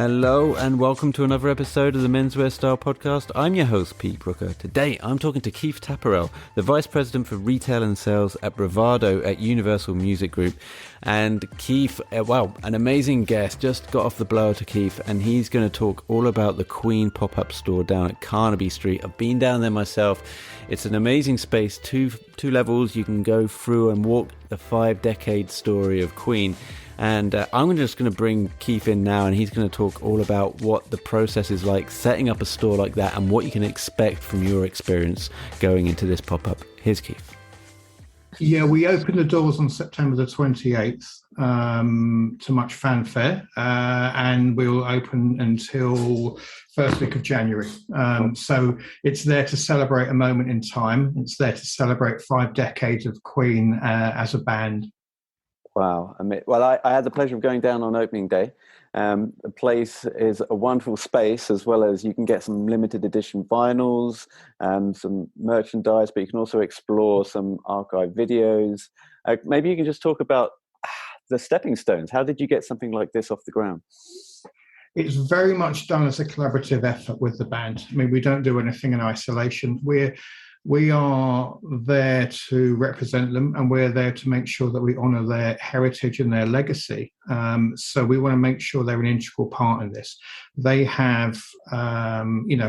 Hello and welcome to another episode of the Menswear Style Podcast. I'm your host, Pete Brooker. Today I'm talking to Keith Taperell, the Vice President for Retail and Sales at Bravado at Universal Music Group. And Keith, an amazing guest. Just got off the blower to Keith, and he's going to talk all about the Queen pop-up store down at Carnaby Street. I've been down there myself. It's an amazing space, two levels. You can go through and walk the 5-decade story of Queen. And I'm just going to bring Keith in now, and he's going to talk all about what the process is like setting up a store like that and what you can expect from your experience going into this pop-up. Here's Keith. Yeah, we opened the doors on September the 28th to much fanfare, and we'll open until first week of January. So it's there to celebrate a moment in time. It's there to celebrate 5 decades of Queen as a band. Wow. I had the pleasure of going down on opening day. The place is a wonderful space, as well as you can get some limited edition vinyls, some merchandise, but you can also explore some archive videos. Maybe you can just talk about the stepping stones. How did you get something like this off the ground? It's very much done as a collaborative effort with the band. I mean, we don't do anything in isolation. We are there to represent them, and we're there to make sure that we honour their heritage and their legacy. So we want to make sure they're an integral part in this. They have,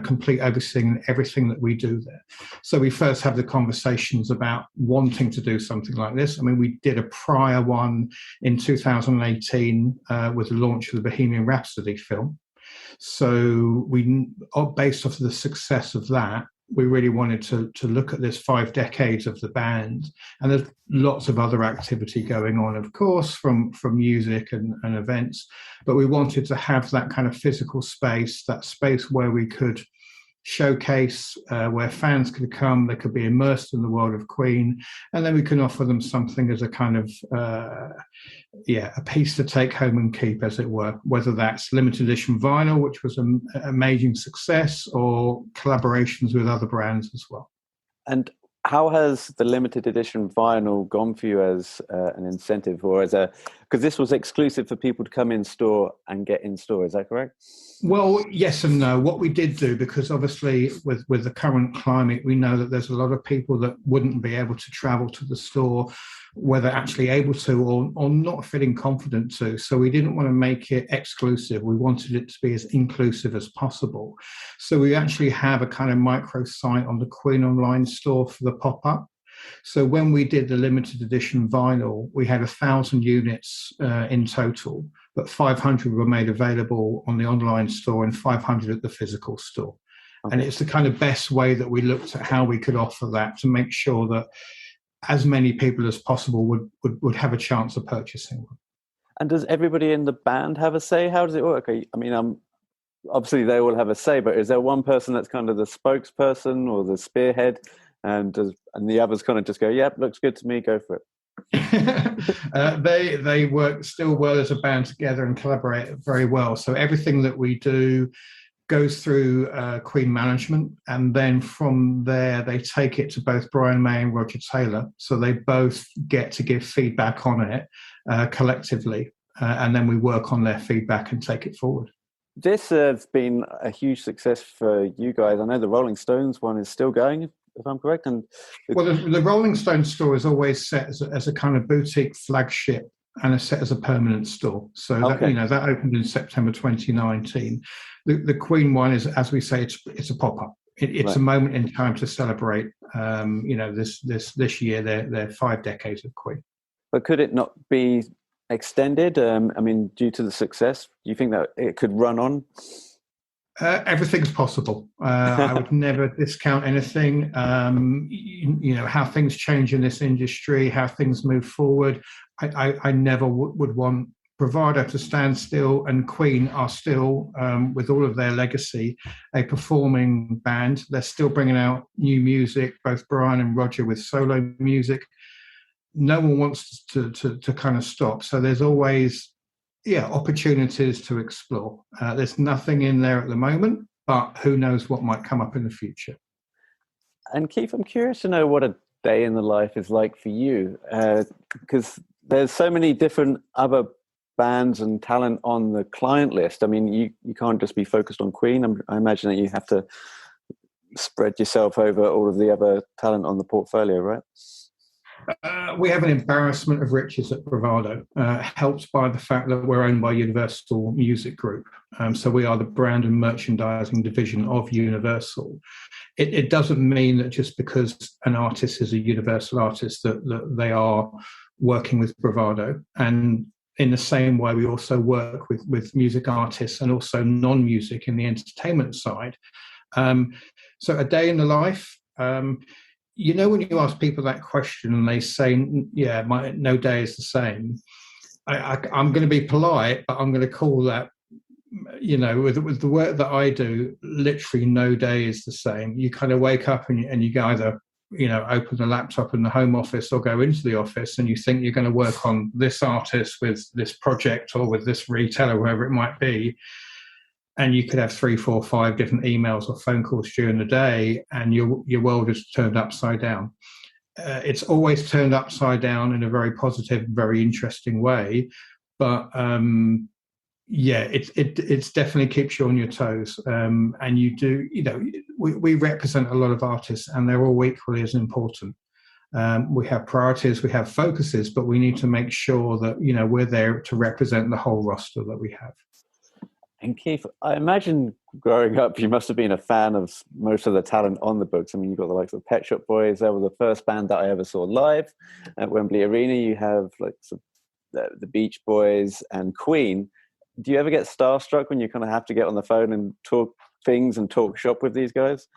complete overseeing everything that we do there. So we first have the conversations about wanting to do something like this. I mean, we did a prior one in 2018 with the launch of the Bohemian Rhapsody film. So we, based off of the success of that, we really wanted to look at this 5 decades of the band, and there's lots of other activity going on, of course, from music and events, but we wanted to have that kind of physical space, that space where we could showcase, where fans could come, they could be immersed in the world of Queen, and then we can offer them something as a kind of a piece to take home and keep, as it were, whether that's limited edition vinyl, which was an amazing success, or collaborations with other brands as well. And how has the limited edition vinyl gone for you as an incentive, or because this was exclusive for people to come in store and get in store, is that correct? Well, yes and no. What we did do, because obviously with the current climate, we know that there's a lot of people that wouldn't be able to travel to the store, whether actually able to or not feeling confident to. So we didn't want to make it exclusive. We wanted it to be as inclusive as possible. So we actually have a kind of micro site on the Queen online store for the pop-up. So when we did the limited edition vinyl, we had 1,000 units in total, but 500 were made available on the online store and 500 at the physical store. Okay. And it's the kind of best way that we looked at how we could offer that to make sure that as many people as possible would have a chance of purchasing one. And does everybody in the band have a say? How does it work? I mean, obviously they all have a say, but is there one person that's kind of the spokesperson or the spearhead, and the others kind of just go, "Yep, looks good to me, go for it"? They work still well as a band together and collaborate very well. So everything that we do goes through Queen management, and then from there they take it to both Brian May and Roger Taylor, so they both get to give feedback on it collectively, and then we work on their feedback and take it forward. This has been a huge success for you guys. I know the Rolling Stones one is still going, if I'm correct. And well, the Rolling Stones store is always set as a kind of boutique flagship and is set as a permanent store. So okay. that opened in September 2019. The Queen one is, as we say, it's a pop-up. It's right. A moment in time to celebrate, this year, their 5 decades of Queen. But could it not be extended? Due to the success, do you think that it could run on? Everything's possible. I would never discount anything. How things change in this industry, how things move forward. I never would want Bravado to stand still, and Queen are still, with all of their legacy, a performing band. They're still bringing out new music, both Brian and Roger with solo music. No one wants to kind of stop. So there's always opportunities to explore. There's nothing in there at the moment, but who knows what might come up in the future. And Keith, I'm curious to know what a day in the life is like for you, because there's so many different other bands and talent on the client list? I mean, you can't just be focused on Queen. I imagine that you have to spread yourself over all of the other talent on the portfolio, right? We have an embarrassment of riches at Bravado, helped by the fact that we're owned by Universal Music Group. So we are the brand and merchandising division of Universal. It doesn't mean that just because an artist is a Universal artist that they are working with Bravado. And in the same way, we also work with music artists and also non-music in the entertainment side. So a day in the life, when you ask people that question and they say, yeah, no day is the same, I'm going to be polite, but I'm going to call that, with the work that I do, literally no day is the same. You kind of wake up and you either, open the laptop in the home office or go into the office and you think you're going to work on this artist with this project or with this retailer, wherever it might be. And you could have 3, 4, 5 different emails or phone calls during the day, and your world is turned upside down. It's always turned upside down in a very positive, very interesting way. But it's definitely keeps you on your toes. And you do, we represent a lot of artists, and they're all equally as important. We have priorities, we have focuses, but we need to make sure that we're there to represent the whole roster that we have. And Keith, I imagine growing up, you must have been a fan of most of the talent on the books. I mean, you've got the likes of Pet Shop Boys. They were the first band that I ever saw live at Wembley Arena. You have the Beach Boys and Queen. Do you ever get starstruck when you kind of have to get on the phone and talk things and talk shop with these guys?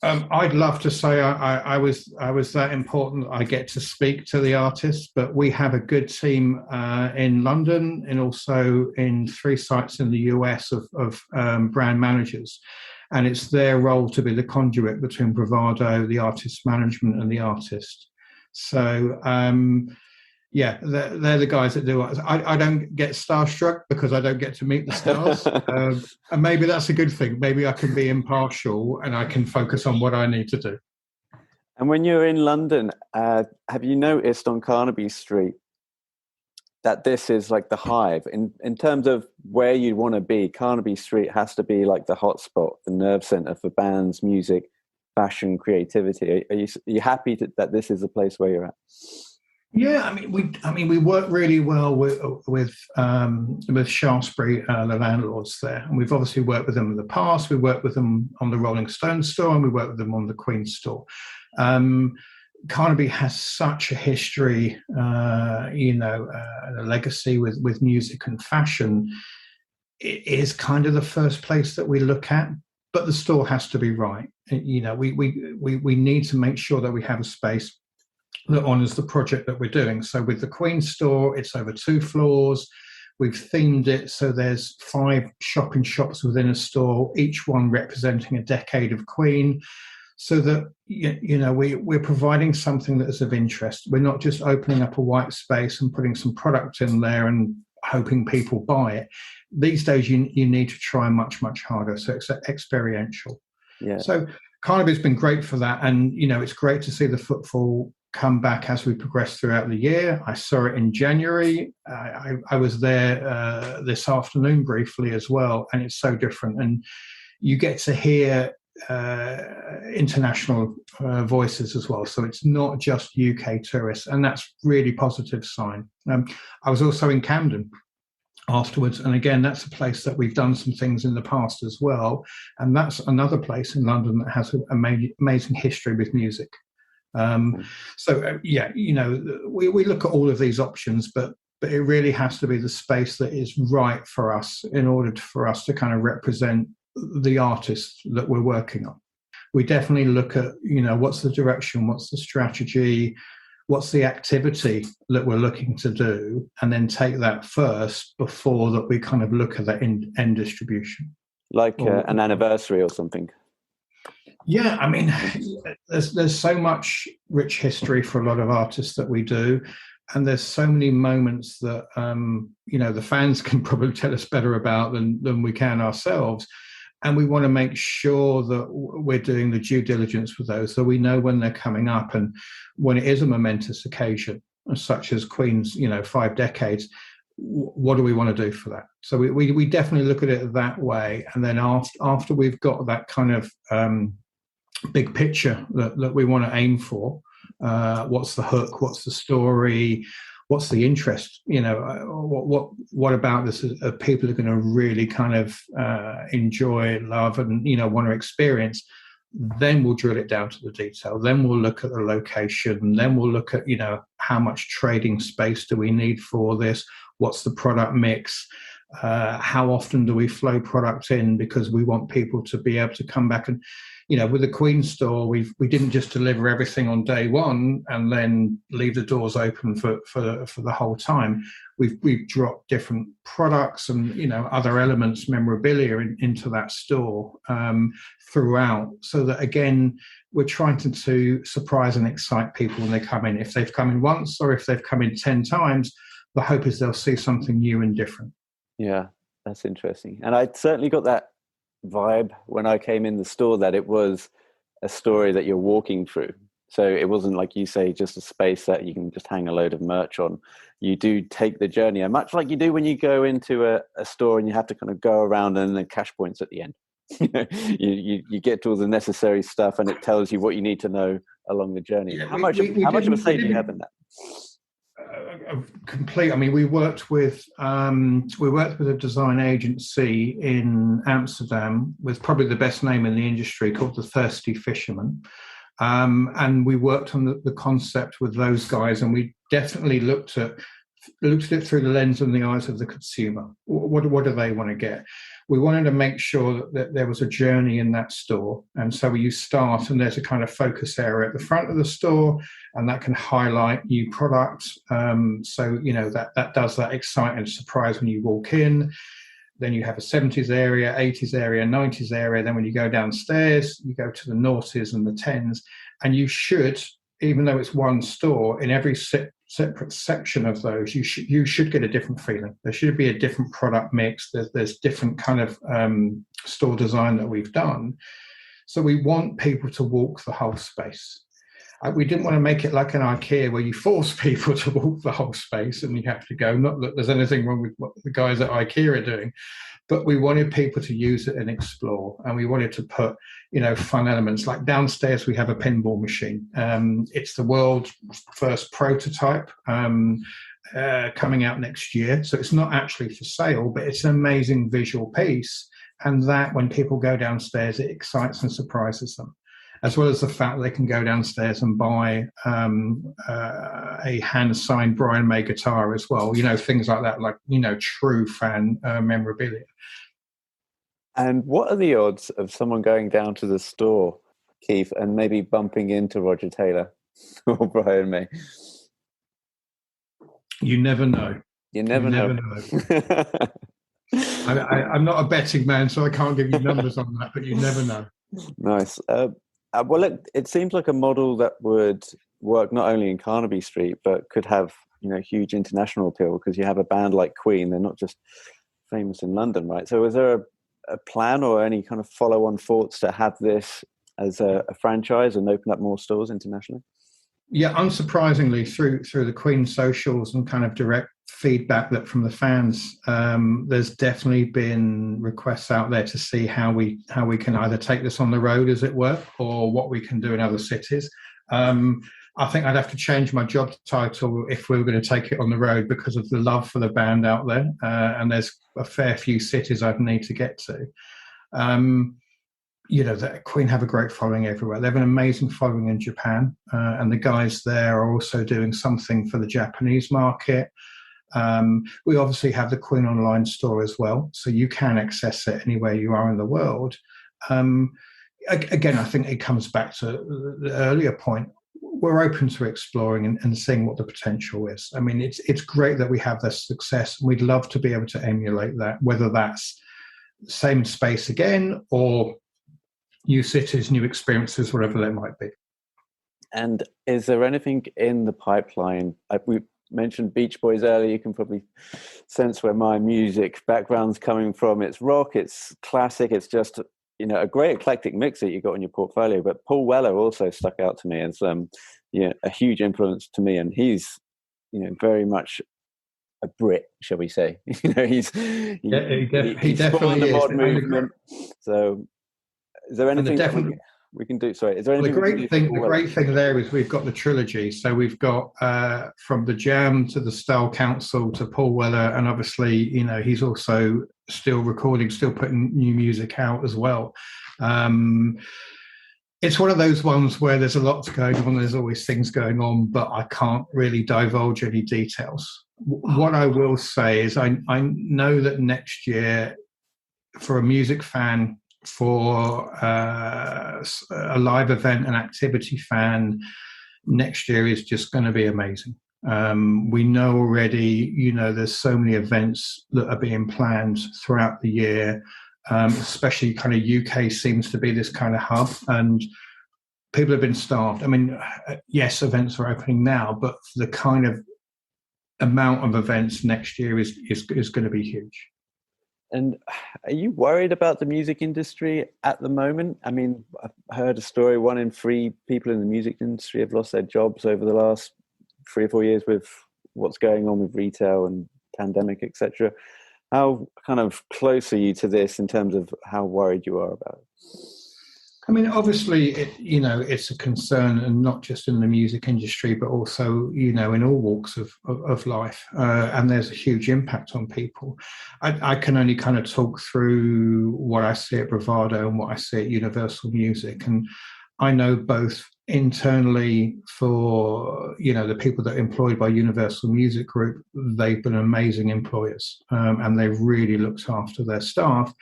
I'd love to say I was that important. I get to speak to the artists, but we have a good team in London and also in 3 sites in the US of brand managers, and it's their role to be the conduit between Bravado, the artist management, and the artist. So they're the guys that do it. I don't get starstruck because I don't get to meet the stars. And maybe that's a good thing. Maybe I can be impartial and I can focus on what I need to do. And when you're in London, have you noticed on Carnaby Street that this is like the hive? In terms of where you want to be, Carnaby Street has to be like the hotspot, the nerve centre for bands, music, fashion, creativity. Are you happy that this is the place where you're at? Yeah, we work really well with Shaftesbury, the landlords there, and we've obviously worked with them in the past. We worked with them on the Rolling Stone store, and we worked with them on the Queen store. Carnaby has such a history, a legacy with music and fashion. It is kind of the first place that we look at, but the store has to be right. We need to make sure that we have a space that honours the project that we're doing. So with the Queen store, it's over 2 floors. We've themed it so there's 5 shopping shops within a store, each one representing a decade of Queen, so that we're providing something that is of interest. We're not just opening up a white space and putting some product in there and hoping people buy it. These days, you need to try much, much harder. So it's experiential. Yeah. So Carnaby's been great for that, and it's great to see the footfall come back as we progress throughout the year. I saw it in January. I was there this afternoon briefly as well, and it's so different. And you get to hear international voices as well. So it's not just UK tourists, and that's really positive sign. I was also in Camden afterwards, and again, that's a place that we've done some things in the past as well. And that's another place in London that has an amazing history with music. We look at all of these options, but it really has to be the space that is right for us in order for us to kind of represent the artists that we're working on. We definitely look at, what's the direction, what's the strategy, what's the activity that we're looking to do, and then take that first before that we kind of look at that end distribution. Like an anniversary or something. Yeah, there's so much rich history for a lot of artists that we do, and there's so many moments that the fans can probably tell us better about than we can ourselves, and we want to make sure that we're doing the due diligence with those, so we know when they're coming up, and when it is a momentous occasion, such as Queen's 5 decades. what do we want to do for that? So we definitely look at it that way. And then after we've got that kind of big picture that we want to aim for, what's the hook? What's the story? What's the interest? What about this? Are people are going to really kind of enjoy, love, and want to experience? Then we'll drill it down to the detail. Then we'll look at the location. Then we'll look at how much trading space do we need for this? What's the product mix? How often do we flow product in? Because we want people to be able to come back and, with the Queen store, we didn't just deliver everything on day one and then leave the doors open for the whole time. We've dropped different products and other elements, memorabilia into that store throughout, so that again we're trying to surprise and excite people when they come in. If they've come in once or if they've come in 10 times, the hope is they'll see something new and different. Yeah, that's interesting. And I certainly got that vibe when I came in the store, that it was a story that you're walking through. So it wasn't, like you say, just a space that you can just hang a load of merch on. You do take the journey, and much like you do when you go into a store and you have to kind of go around and then cash points at the end. You get to all the necessary stuff, and it tells you what you need to know along the journey. Yeah, how much of a say do you have in that? Complete. I mean, we worked with a design agency in Amsterdam with probably the best name in the industry, called the Thirsty Fisherman, and we worked on the concept with those guys, and we definitely looked at it through the lens and the eyes of the consumer. What do they want to get? We wanted to make sure that there was a journey in that store. And so you start, and there's a kind of focus area at the front of the store, and that can highlight new products. So, that does that exciting surprise when you walk in. Then you have a 70s area, 80s area, 90s area. Then when you go downstairs, you go to the noughties and the 10s. And you should, even though it's one store, in every separate section of those, you should get a different feeling. There should be a different product mix. There's different kind of store design that we've done. So we want people to walk the whole space. We didn't want to make it like an IKEA where you force people to walk the whole space and you have to go. Not that there's anything wrong with what the guys at IKEA are doing, but we wanted people to use it and explore. And we wanted to put, fun elements. Like downstairs, we have a pinball machine. It's the world's first prototype, coming out next year. So it's not actually for sale, but it's an amazing visual piece. And that, when people go downstairs, it excites and surprises them, as well as the fact that they can go downstairs and buy a hand-signed Brian May guitar as well. Things like that, like, true fan memorabilia. And what are the odds of someone going down to the store, Keith, and maybe bumping into Roger Taylor or Brian May? You never know. You never know. I'm not a betting man, so I can't give you numbers on that, but you never know. Nice. Well, it seems like a model that would work not only in Carnaby Street, but could have huge international appeal, because you have a band like Queen. They're not just famous in London, right? So is there a plan or any kind of follow-on thoughts to have this as a franchise and open up more stores internationally? Yeah, unsurprisingly, through the Queen socials and kind of direct feedback that from the fans, there's definitely been requests out there to see how we can either take this on the road, as it were, or what we can do in other cities. I think I'd have to change my job title if we were going to take it on the road, because of the love for the band out there, and there's a fair few cities I'd need to get to. The Queen have a great following everywhere. They have an amazing following in Japan, and the guys there are also doing something for the Japanese market. We obviously have the Queen online store as well, so you can access it anywhere you are in the world. Again, I think it comes back to the earlier point. We're open to exploring and seeing what the potential is. I mean, it's great that we have this success, and we'd love to be able to emulate that, whether that's same space again or new cities, new experiences, whatever they might be. And is there anything in the pipeline? We mentioned Beach Boys earlier. You can probably sense where my music background's coming from. It's rock, it's classic, it's just a great eclectic mix that you got in your portfolio. But Paul Weller also stuck out to me as a huge influence to me, and he's very much a Brit, shall we say? He's he spawned definitely a is. mod movement. So, is there anything that we can do? Sorry, is there anything the great thing there is we've got the trilogy. So we've got from the Jam to the Style Council to Paul Weller, and obviously, he's also still recording, still putting new music out as well. It's one of those ones where there's a lot going on. There's always things going on, but I can't really divulge any details. What I will say is I know that next year, for a music fan, for a live event, an activity fan, next year is just going to be amazing. We know already, there's so many events that are being planned throughout the year. Especially kind of UK seems to be this kind of hub, and people have been starved. I mean, yes, events are opening now, but the kind of amount of events next year is going to be huge. And are you worried about the music industry at the moment? I mean, I've heard a story, 1 in 3 people in the music industry have lost their jobs over the last 3 or 4 years with what's going on with retail and pandemic, etc. How kind of close are you to this in terms of how worried you are about it? I mean, obviously, it's a concern, and not just in the music industry, but also, in all walks of life. And there's a huge impact on people. I can only kind of talk through what I see at Bravado and what I see at Universal Music. And I know both internally for, the people that are employed by Universal Music Group, they've been amazing employers, and they've really looked after their staff.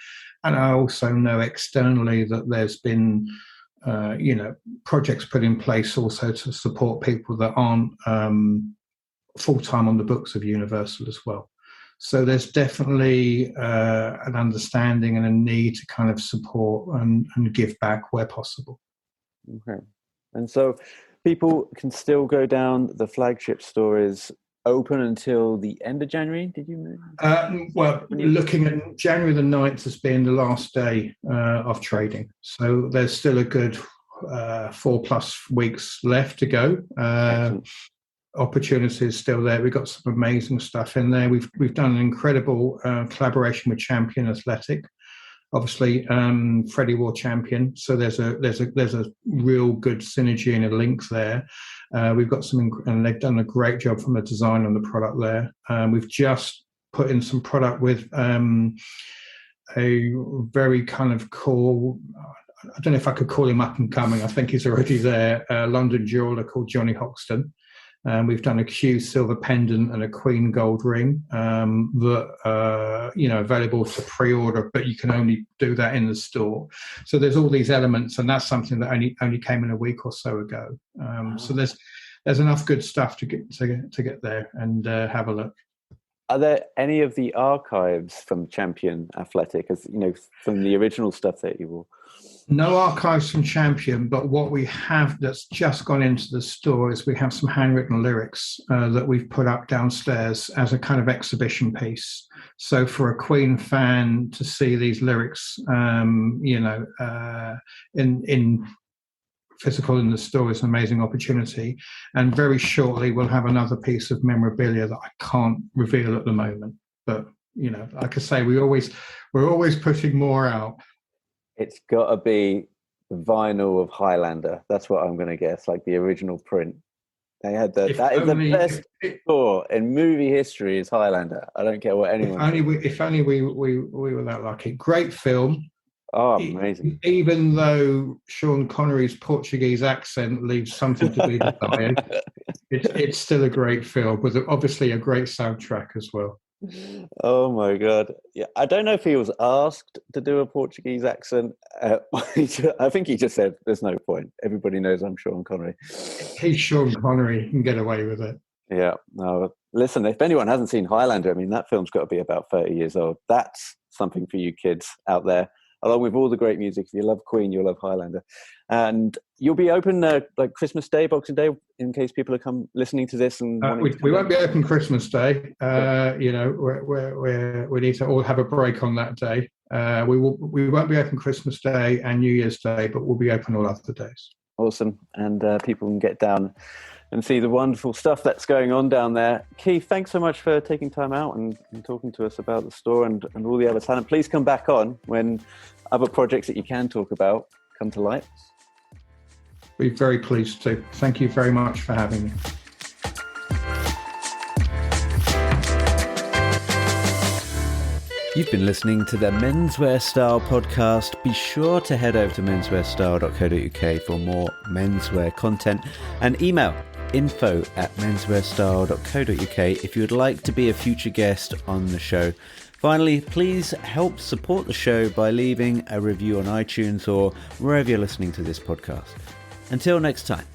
And I also know externally that there's been, projects put in place also to support people that aren't full-time on the books of Universal as well. So there's definitely an understanding and a need to kind of support and give back where possible. Okay. And so people can still go down. The flagship store is open until the end of January, did you mean? Looking at January the 9th as being the last day of trading. So there's still a good 4+ weeks left to go. Opportunities still there. We've got some amazing stuff in there. We've done an incredible collaboration with Champion Athletic. Obviously, Freddie wore Champion, so there's a real good synergy and a link there. We've got and they've done a great job from the design on the product there. We've just put in some product with a very kind of cool, I don't know if I could call him up and coming, I think he's already there, London jeweler called Johnny Hoxton. We've done a Q silver pendant and a Queen gold ring that are available to pre-order, but you can only do that in the store. So there's all these elements, and that's something that only came in a week or so ago. So there's enough good stuff to get there and have a look. Are there any of the archives from Champion Athletic, as from the original stuff that you wore? No archives from Champion, but what we have that's just gone into the store is we have some handwritten lyrics that we've put up downstairs as a kind of exhibition piece. So for a Queen fan to see these lyrics, in physical in the store is an amazing opportunity. And very shortly, we'll have another piece of memorabilia that I can't reveal at the moment. But, like I say, we're always pushing more out. It's got to be the vinyl of Highlander. That's what I'm going to guess, like the original print. They had that is the best store in movie history is Highlander. I don't care what anyone says. If only we were that lucky. Great film. Oh, amazing. Even though Sean Connery's Portuguese accent leaves something to be desired, it's still a great film with obviously a great soundtrack as well. Oh my God. Yeah, I don't know if he was asked to do a Portuguese accent. I think he just said, there's no point. Everybody knows I'm Sean Connery. He's Sean Connery. He can get away with it. Yeah. No, listen, if anyone hasn't seen Highlander, I mean, that film's got to be about 30 years old. That's something for you kids out there. Along with all the great music. If you love Queen, you'll love Highlander. And you'll be open like Christmas Day, Boxing Day, in case people are listening to this. And we won't be open Christmas Day. We need to all have a break on that day. We won't be open Christmas Day and New Year's Day, but we'll be open all other days. Awesome. And people can get down and see the wonderful stuff that's going on down there. Keith, thanks so much for taking time out and talking to us about the store and all the other talent. Please come back on when other projects that you can talk about come to light. Be very pleased to. Thank you very much for having me. You've been listening to the Menswear Style podcast. Be sure to head over to menswearstyle.co.uk for more menswear content and email info@menswearstyle.co.uk if you would like to be a future guest on the show. Finally, please help support the show by leaving a review on iTunes or wherever you're listening to this podcast. Until next time.